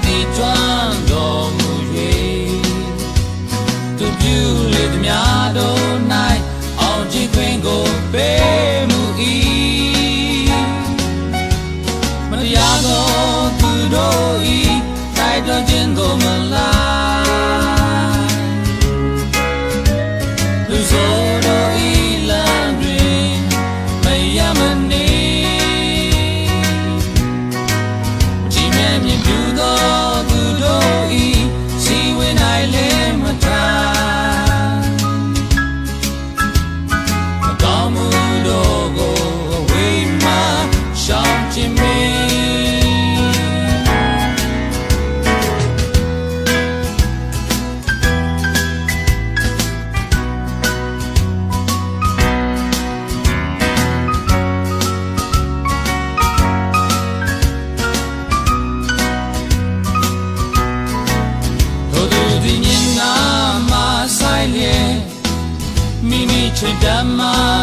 တိကျွမ်းတော်မူ၍သူပြုလေသမျှတို့၌အောင်ကြည်ခွင့်ကိုပေးမူ၏မတရားသောသူတို့၏တိုက်တွန်းခြင်းကိုမလိုက်လူဆိုးတို့၏လမ်းတွင်မရမနေကြည်မြဲမြင်ပြုသောသူတို့၏စီဝင်၌လည်းမထားမကောင်းမှုတို့ကိုဝေးမှရှောင်ခြင်းမည်မိမိချစ်တမ်းမှာ